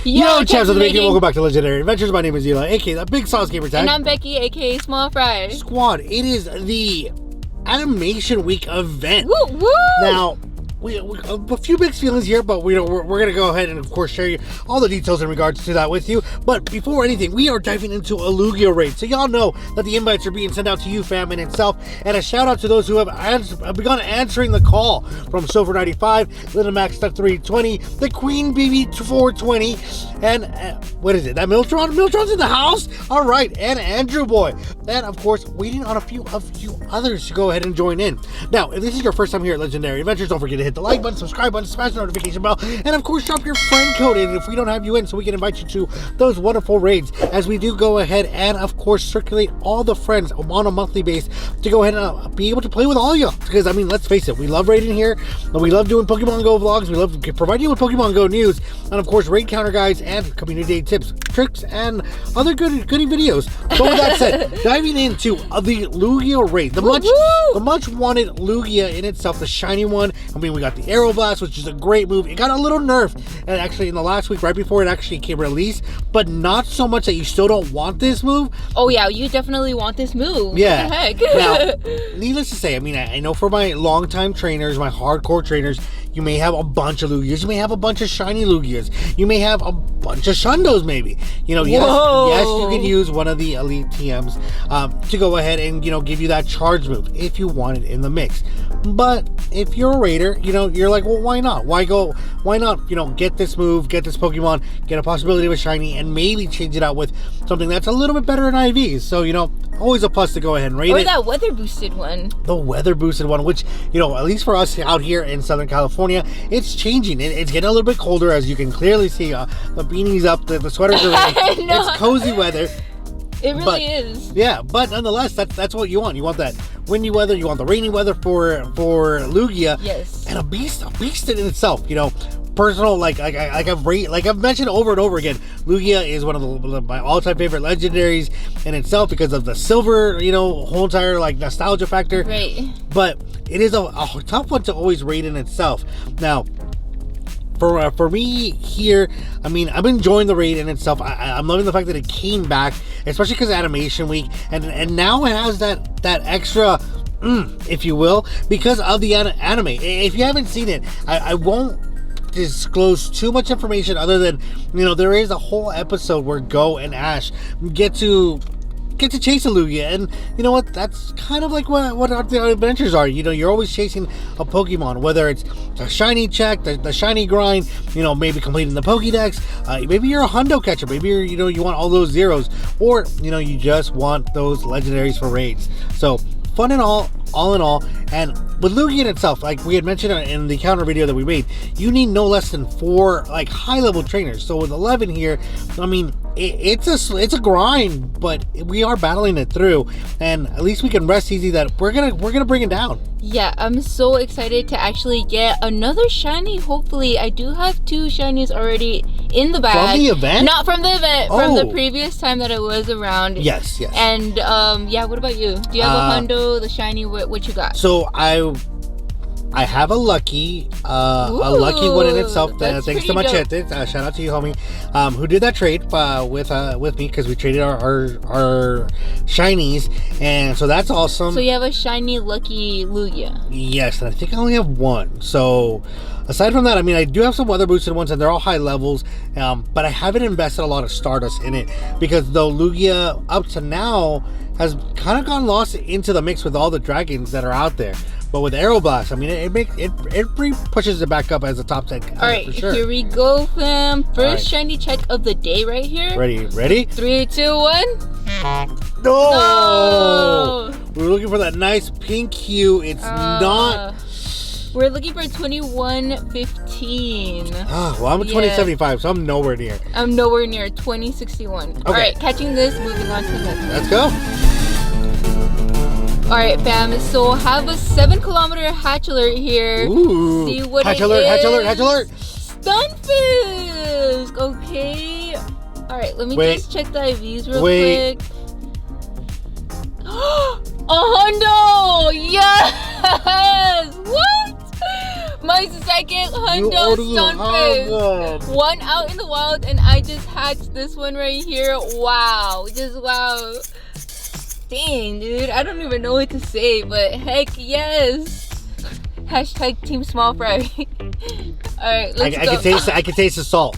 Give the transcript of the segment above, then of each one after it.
Yo, champs of the making, welcome back to Legendary Adventures. My name is Eli, aka the Big Sauce Gamer Tag. And I'm Becky, aka Small Fry. Squad, it is the Animation Week event. Woo woo! Now, we a few mixed feelings here, but we're going to go ahead and, of course, share all the details in regards to that with you. But before anything, we are diving into a LUGIA raid. So y'all know that the invites are being sent out to you, fam, in itself. And a shout out to those who have begun answering the call from Silver95, Little Max 320, the Queen BB 420, and what is it? That Miltron? Miltron's in the house? All right, and Andrew Boy. And, of course, waiting on a few others to go ahead and join in. Now, if this is your first time here at Legendary Adventures, don't forget to hit the like button, subscribe button, smash the notification bell, and of course drop your friend code in if we don't have you in, so we can invite you to those wonderful raids, as we do go ahead and of course circulate all the friends on a monthly base to go ahead and be able to play with all of you. Because I mean, let's face it, we love raiding here, and we love doing Pokemon Go vlogs, we love providing you with Pokemon Go news, and of course raid counter guides and community day tips, tricks, and other goody videos. But with that said, diving into the LUGIA raid, the much wanted LUGIA in itself, the shiny one. I mean, we got the Aero Blast, which is a great move. It got a little nerfed, and actually in the last week, right before it actually came released, but not so much that you still don't want this move. Oh yeah, you definitely want this move. Yeah. What the heck? Now, needless to say, I mean, I know for my longtime trainers, my hardcore trainers, you may have a bunch of Lugias, you may have a bunch of shiny Lugias, you may have a bunch of Shundos maybe. You know, yes, you can use one of the elite TMs to go ahead and, you know, give you that charge move if you want it in the mix. But if you're a raider, you know, you're like, well, why not? Why not, you know, get this move, get this Pokemon, get a possibility of a shiny, and maybe change it out with something that's a little bit better in IVs. So, you know, always a plus to go ahead and raid it. Or that weather boosted one. The weather boosted one, which, you know, at least for us out here in Southern California, it's changing. It's getting a little bit colder, as you can clearly see. The beanies up, the sweaters are ready. It's cozy weather. It really is. Yeah, but nonetheless, that's what you want. You want that windy weather. You want the rainy weather for Lugia. Yes. And a beast in itself. You know, personal like I've mentioned over and over again. Lugia is one of my all-time favorite legendaries in itself because of the silver, you know, whole entire like nostalgia factor. Right. But it is a tough one to always rate in itself. Now, for me here, I mean, I'm enjoying the raid in itself. I'm loving the fact that it came back, especially because of Animation Week, and now it has that extra, if you will, because of the anime. If you haven't seen it, I won't disclose too much information other than, you know, there is a whole episode where Go and Ash get to chase a Lugia, and you know what, that's kind of like what the adventures are. You know, you're always chasing a Pokemon, whether it's a shiny check, the shiny grind, you know, maybe completing the Pokédex, maybe you're a Hundo catcher, maybe you're, you know, you want all those zeros, or, you know, you just want those legendaries for raids. So fun and all in all. And with Lugia in itself, like we had mentioned in the counter video that we made, you need no less than 4 like high level trainers. So with 11 here, I mean, it's a grind, but we are battling it through, and at least we can rest easy that we're gonna bring it down. Yeah, I'm so excited to actually get another shiny. Hopefully, I do have 2 shinies already in the bag. From the event? Not from the event, from the previous time that I was around. Yes. And yeah, what about you? Do you have a Hundo, the shiny? What you got? So I have a lucky one in itself. Thanks to Machete. Shout out to you, homie, who did that trade with me, because we traded our shinies, and so that's awesome. So you have a shiny lucky Lugia. Yes, and I think I only have 1. So aside from that, I mean, I do have some weather boosted ones, and they're all high levels, but I haven't invested a lot of Stardust in it, because though Lugia up to now has kind of gone lost into the mix with all the dragons that are out there. But with Aero Blast, I mean, it pushes it back up as a top 10. All right, for sure. Here we go, fam. First shiny check of the day right here. Ready? 3, 2, 1. No! We were looking for that nice pink hue. It's not. We're looking for 2115. Well, I'm at 2075, so I'm nowhere near. I'm nowhere near 2061. Okay. All right, catching this, moving on to the next one. Let's go. Alright, fam, so have a 7-kilometer hatch alert here. Ooh. See what hatch it alert, is. Hatch alert! Stunfisk! Okay. Alright, let me just check the IVs real quick. A Hundo! Yes! What? My second hundo Stunfisk. One out in the wild, and I just hatched this one right here. Wow, just wow. Dang, dude, I don't even know what to say, but heck yes. Hashtag Team Small Fry. All right, let's go. I can taste the salt.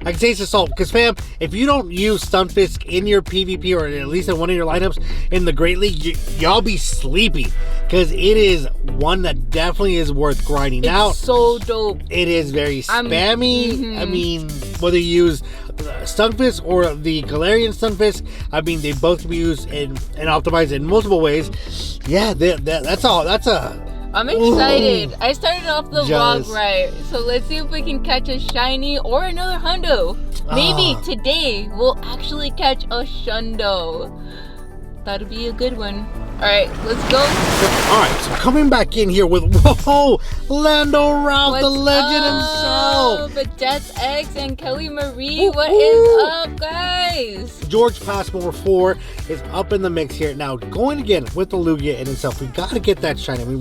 I can taste the salt because, fam, if you don't use Stunfisk in your PvP or at least in one of your lineups in the Great League, y'all be sleepy because it is one that definitely is worth grinding out. It's so dope. It is very spammy. I mean, whether you use Stunfisk or the Galarian Stunfisk, I mean, they both can be used and optimized in multiple ways. Yeah, that's all. That's a... I'm excited. Ooh, I started off the vlog right. So let's see if we can catch a shiny or another hundo. Maybe today we'll actually catch a shundo. That'll be a good one. Alright, let's go. Alright, so coming back in here with, whoa, Lando Ralph, the legend himself. But Death's X and Kelly Marie, what is up, guys? George Passmore 4 is up in the mix here. Now, going again with the Lugia in itself, we got to get that shiny. I mean,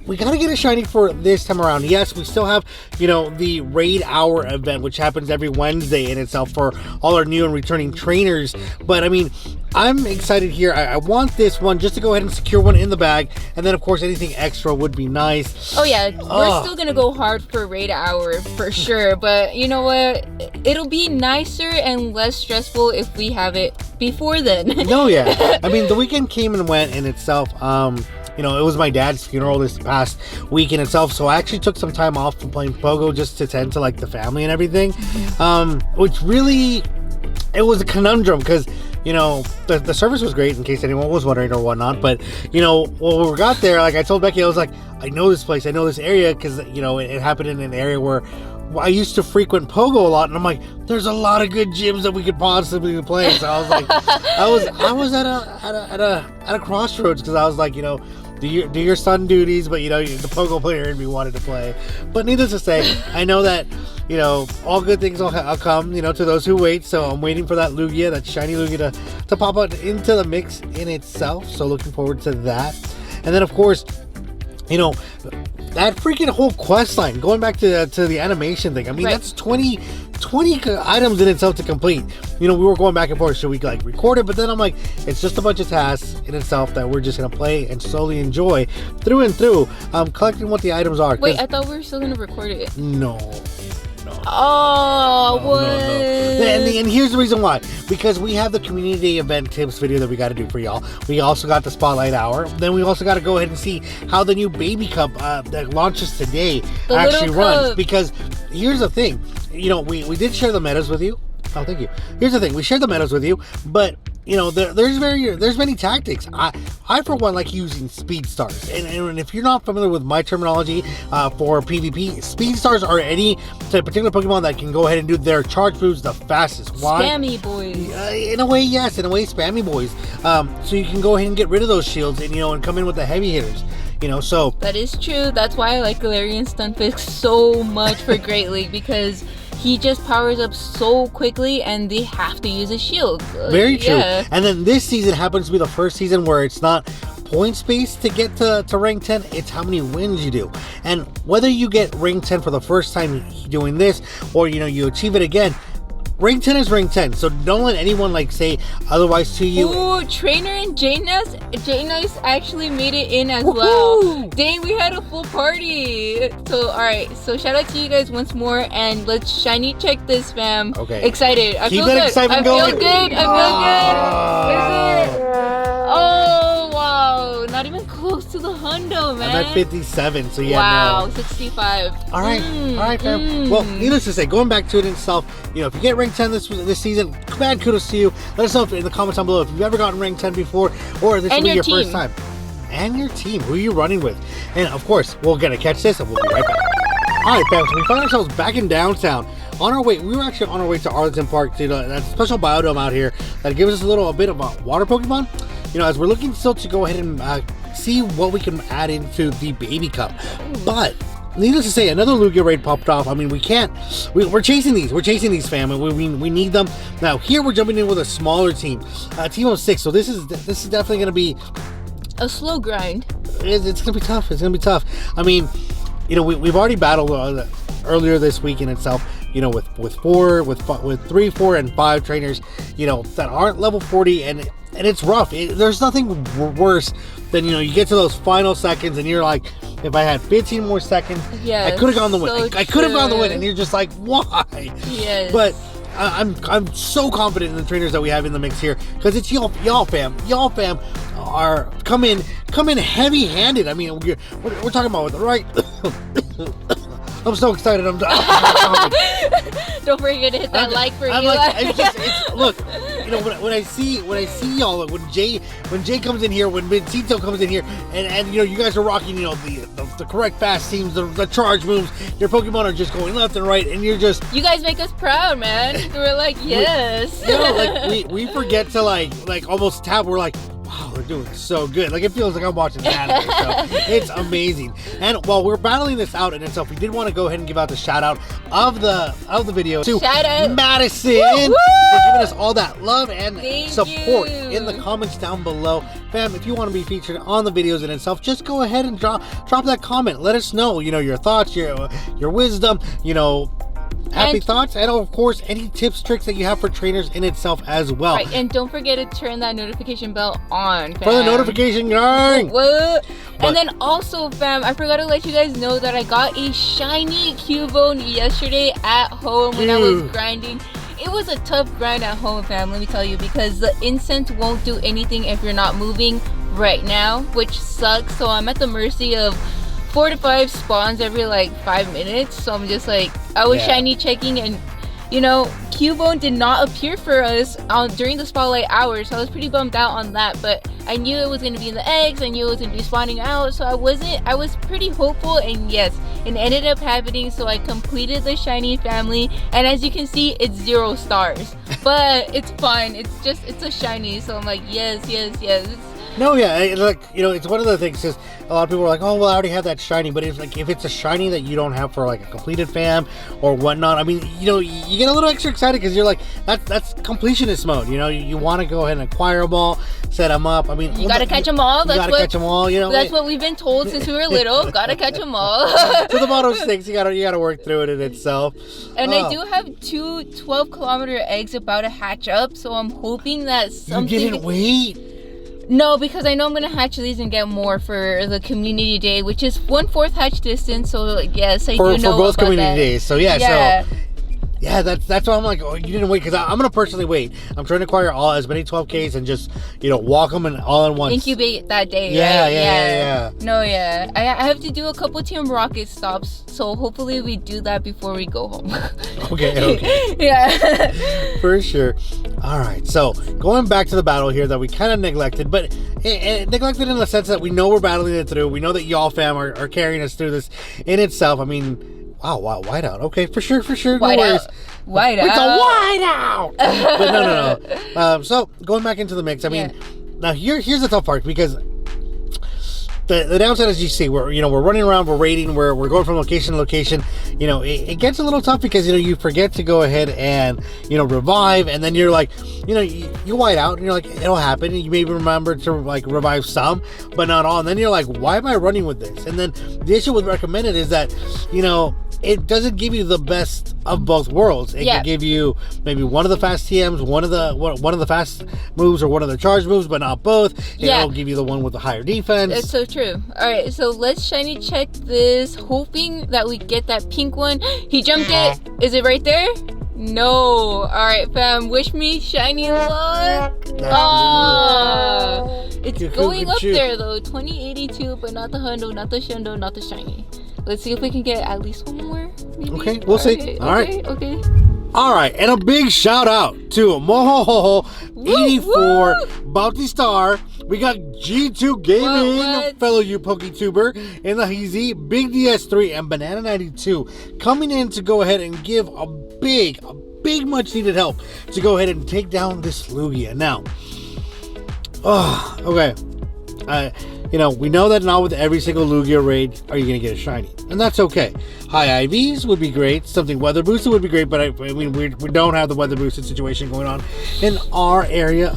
we got to get a shiny for this time around. Yes, we still have, you know, the Raid Hour event, which happens every Wednesday in itself for all our new and returning trainers. But, I mean, I'm excited here. I want this one just to go ahead and secure one in the bag, and then of course anything extra would be nice. Oh yeah, we're still gonna go hard for Raid Hour for sure, but you know what, it'll be nicer and less stressful if we have it before then. No, yeah, I mean the weekend came and went in itself. You know, it was my dad's funeral this past week in itself, so I actually took some time off from playing Pogo just to tend to like the family and everything, which really, it was a conundrum because, you know, the service was great in case anyone was wondering or whatnot. But, you know, when we got there, like I told Becky, I was like, I know this place, I know this area because, you know, it happened in an area where I used to frequent Pogo a lot. And I'm like, there's a lot of good gyms that we could possibly play. So I was like, I was at a crossroads because I was like, you know, do your son duties, but you know, the Pogo player in me wanted to play. But needless to say, I know that, you know, all good things will come, you know, to those who wait. So I'm waiting for that Lugia, that shiny Lugia to pop out into the mix in itself. So looking forward to that. And then of course, you know, that freaking whole quest line, going back to the animation thing. I mean, that's 20 items in itself to complete. You know, we were going back and forth, should we like record it? But then I'm like, it's just a bunch of tasks in itself that we're just gonna play and slowly enjoy through and through, collecting what the items are. Wait, I thought we were still gonna record it. No. Oh, what? No. And here's the reason why. Because we have the community event tips video that we got to do for y'all. We also got the spotlight hour. Then we also got to go ahead and see how the new baby cup that launches today actually runs. Because here's the thing. You know, we did share the metas with you. Oh, thank you. Here's the thing. We shared the metas with you, but you know, there's many tactics. I for one like using speed stars, and if you're not familiar with my terminology for PvP, speed stars are any particular Pokemon that can go ahead and do their charge moves the fastest. Why? Spammy boys. In a way, yes. In a way, spammy boys. So you can go ahead and get rid of those shields, and you know, and come in with the heavy hitters. You know, so that is true. That's why I like Galarian Stunfisk so much for Great League, because he just powers up so quickly and they have to use a shield. Very true. Yeah. And then this season happens to be the first season where it's not points based to get to rank 10, it's how many wins you do. And whether you get rank 10 for the first time doing this, or you know, you achieve it again, rank 10 is rank 10, so don't let anyone like say otherwise to you. Ooh, Trainer and J-Nice actually made it in as well. Dang, we had a full party. So alright, so shout out to you guys once more, and let's shiny check this, fam. Okay. Excited. I Keep feel that good. excitement I going. feel good. I feel good. Is it? Oh wow, not even close to the hundo, man. I'm at 57, so yeah. Wow, no. 65. Alright, fam. Well, needless to say, going back to it itself, you know, if you get rank 10 this season, mad kudos to you. Let us know in the comments down below if you've ever gotten rank 10 before, or this will be your first time. And your team, who are you running with? And of course, we're gonna catch this and we'll be right back. Alright, fam, so we find ourselves back in downtown. On our way, we were actually on our way to Arlington Park to that special biodome out here that gives us a bit of a water Pokemon. You know, as we're looking still to go ahead and see what we can add into the baby cup. But needless to say, another Lugia raid popped off. I mean, we're chasing these. We're chasing these, fam, and we need them. Now, here we're jumping in with a smaller team, a team of 6. So this is definitely going to be a slow grind. It's going to be tough. It's going to be tough. I mean, you know, we've already battled earlier this week in itself, you know, with 3, 4, and 5 trainers, you know, that aren't level 40, and it's rough. There's nothing worse than, you know, you get to those final seconds and you're like, if I had 15 more seconds, I could have gone the win. I could have gone the win, and you're just like, why? Yes. But I'm so confident in the trainers that we have in the mix here, because it's y'all fam. Y'all fam are come in heavy-handed. I mean, we're talking about with the right. I'm so excited. I'm Don't forget to hit that like for I'm Eli. like, it's look, you know, when I see y'all, when Jay comes in here, when Vincito comes in here, and you know, you guys are rocking, you know, the correct fast teams, the charge moves, your Pokemon are just going left and right, and you're just, you guys make us proud, man. We're like, yes. You know, like we forget to like almost tap. We're like, wow, they're doing so good. Like, it feels like I'm watching anime. So it's amazing. And while we're battling this out in itself, we did want to go ahead and give out the shout out of the video to shout out Madison for giving us all that love and Thank support you. in the comments down below. Fam, if you want to be featured on the videos in itself, just go ahead and drop that comment. Let us know, you know, your thoughts, your wisdom, you know, happy thoughts, and of course any tips, tricks that you have for trainers in itself as well. Right, and don't forget to turn that notification bell on, fam. For the notification gang. What? And then also, fam, I forgot to let you guys know that I got a shiny Cubone yesterday at home when I was grinding. It was a tough grind at home, fam, let me tell you, because the incense won't do anything if you're not moving right now, which sucks. So I'm at the mercy of 4 to 5 spawns every like 5 minutes. So I'm just like, I was shiny checking, and you know, Cubone did not appear for us during the spotlight hours, so I was pretty bummed out on that. But I knew it was going to be in the eggs, I knew it was going to be spawning out, so I was pretty hopeful, and yes, it ended up happening. So I completed the shiny family, and as you can see, it's 0 stars, but it's fine. It's a shiny, so I'm like, yes. No, yeah, like, you know, it's one of the things is a lot of people are like, oh, well, I already have that shiny, but it's like, if it's a shiny that you don't have for like a completed fam or whatnot, I mean, you know, you get a little extra excited because you're like, that's completionist mode, you know, you want to go ahead and acquire them all, set them up. I mean, you gotta catch them all. Catch them all, you know. That's what we've been told since we were little. Gotta catch them all. To the bottom 6, you gotta work through it in itself. And I do have 2 12-kilometer eggs about to hatch up, so I'm hoping that something. You didn't wait. No, because I know I'm gonna hatch these and get more for the community day, which is 1/4 hatch distance. So like, yes, I do know for both about community that. days. So yeah, that's why I'm like, oh, you didn't wait, because I'm gonna personally wait. I'm trying to acquire as many 12Ks and just, you know, walk them all in once. Incubate that day. Yeah, right? yeah. No, yeah. I have to do a couple Team Rocket stops, so hopefully we do that before we go home. Okay. Yeah. For sure. All right. So going back to the battle here that we kind of neglected, but neglected in the sense that we know we're battling it through. We know that y'all fam are carrying us through this in itself. I mean. Wow, whiteout. Okay, for sure. Whiteout. It's a whiteout. But no. So going back into the mix, I mean, now here's the tough part, because the downside, as you see, we're running around, we're raiding, we're going from location to location. You know, it gets a little tough because, you know, you forget to go ahead and, you know, revive, and then you're like, you know, you white out, and you're like, it'll happen. You maybe remember to like revive some, but not all. And then you're like, why am I running with this? And then the issue with recommended is that, you know, it doesn't give you the best of both worlds. It can give you maybe one of the fast TMs, one of the fast moves, or one of the charge moves, but not both. It'll give you the one with the higher defense. It's so true. All right, so let's shiny check this, hoping that we get that pink one. He jumped it. Is it right there? No. All right, fam. Wish me shiny luck. It's going up there though. 2082, but not the hundo, not the shundo, not the shiny. Let's see if we can get at least one more. Maybe? Okay, we'll see. All right. Okay. All right, and a big shout out to Mohohoho84 Bounty Star. We got G2 Gaming, fellow PokeTuber, and the Heezy, Big DS3, and Banana 92 coming in to go ahead and give a big much needed help to go ahead and take down this Lugia. Now, okay. you know, we know that not with every single Lugia raid are you going to get a shiny. And that's okay. High IVs would be great. Something weather boosted would be great. But I mean, we don't have the weather boosted situation going on in our area.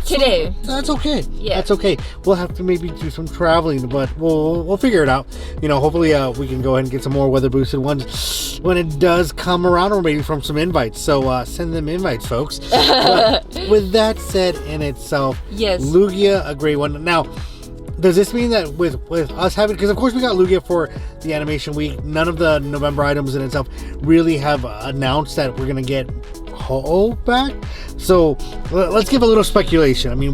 Today. So that's okay. Yeah. That's okay. We'll have to maybe do some traveling, but we'll figure it out. You know, hopefully we can go ahead and get some more weather boosted ones when it does come around, or maybe from some invites. So send them invites, folks. But with that said in itself, yes, Lugia, a great one. Now, does this mean that with us having, because of course we got Lugia for the animation week, none of the November items in itself really have announced that we're gonna get Ho back? So let's give a little speculation. I mean,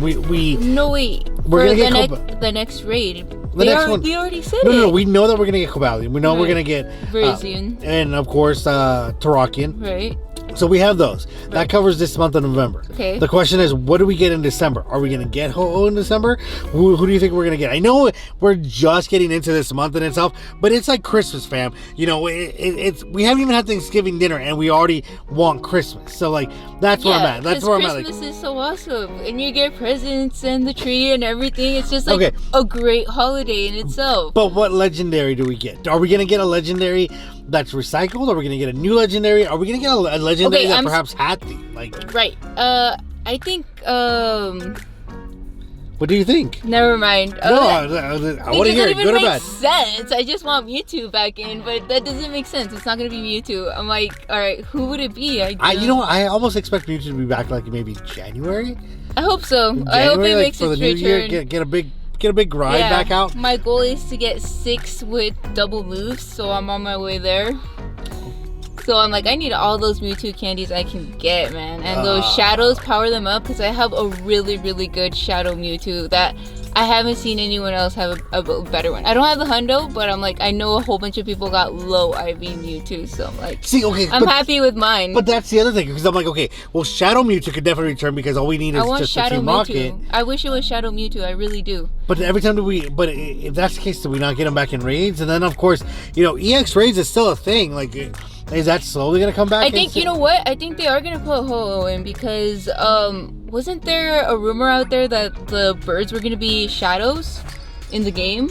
no, wait, we're gonna get the next raid. They already said it. No, we know that we're gonna get Cobalion. We know we're gonna get Brazian, and of course Terrakion. Right. So we have those. Right. That covers this month of November. Okay. The question is, what do we get in December? Are we going to get Ho-Oh in December? Who do you think we're going to get? I know we're just getting into this month in itself, but it's like Christmas, fam. You know, it's we haven't even had Thanksgiving dinner, and we already want Christmas. So, like, that's where I'm at. That's where I'm at. Christmas is so awesome. And you get presents and the tree and everything. It's just like a great holiday in itself. But what legendary do we get? Are we going to get a legendary that's recycled? Are we going to get a new legendary? Are we going to get a legendary that perhaps had the, like... Right. I think, What do you think? Never mind. No, I want to hear it. Good or bad? Sense. I just want Mewtwo back in, but that doesn't make sense. It's not going to be Mewtwo. I'm like, all right, who would it be? You know, I almost expect Mewtwo to be back like maybe January. I hope so. January, I hope it like, makes for the its new return. year. Get a big grind back out. My goal is to get 6 with double moves, so I'm on my way there. So I'm like, I need all those Mewtwo candies I can get, man. And those shadows, power them up, because I have a really, really good Shadow Mewtwo that I haven't seen anyone else have a better one. I don't have the hundo, but I'm like, I know a whole bunch of people got low IV Mewtwo, so I'm like, I'm happy with mine. But that's the other thing, because I'm like, okay, well, Shadow Mewtwo could definitely return, because all we need is just a Team Rocket. I wish it was Shadow Mewtwo, I really do. But every time but if that's the case, do we not get them back in raids? And then, of course, you know, EX raids is still a thing, like... Is that slowly gonna come back? I think, you know what? I think they are gonna put Ho-Oh in, because wasn't there a rumor out there that the birds were gonna be shadows in the game?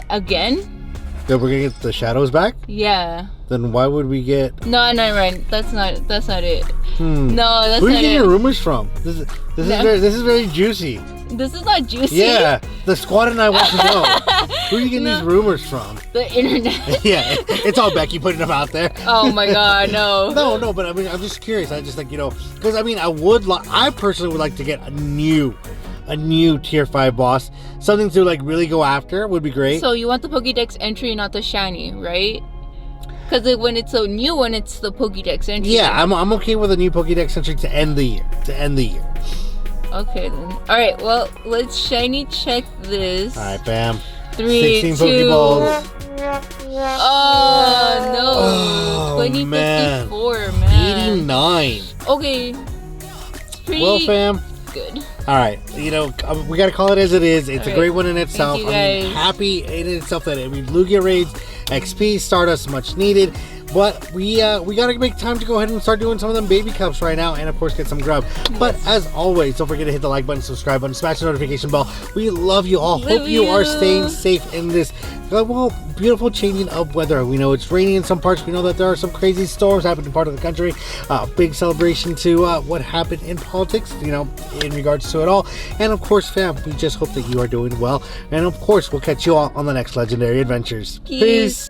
Again? That we're gonna get the shadows back? Yeah. Then why would we get? No, right. That's not it. No, that's not it. Where are you getting your rumors from? This is very juicy. This is not juicy. Yeah, the squad and I want to know. Who are you getting these rumors from? The internet. Yeah, it's all Becky putting them out there. Oh my god, no. No, but I mean, I'm just curious. I just like, you know, because I mean, I personally would like to get a new tier 5 boss. Something to like really go after would be great. So you want the Pokédex entry, not the shiny, right? Because when it's a new one, it's the Pokédex entry. Yeah, I'm okay with a new Pokédex entry to end the year. Okay then. Alright, well, let's shiny check this. Alright, bam. 3, 16 2. Pokeballs. Oh no. 2054, man. 89. Okay. Pretty well, fam. Good. Alright, you know, we gotta call it as it is. It's a great one in itself. Thank you, guys. I mean, happy in itself that, I mean, Lugia raids, XP, Stardust, much needed. But we gotta make time to go ahead and start doing some of them baby cups right now, and of course get some grub. But as always, don't forget to hit the like button, subscribe button, smash the notification bell. We love you all. Hope you are staying safe in this beautiful changing of weather. We know it's raining in some parts. We know that there are some crazy storms happening in part of the country. Big celebration to what happened in politics, you know, in regards to it all. And of course, fam, we just hope that you are doing well. And of course, we'll catch you all on the next Legendary Adventures. Peace.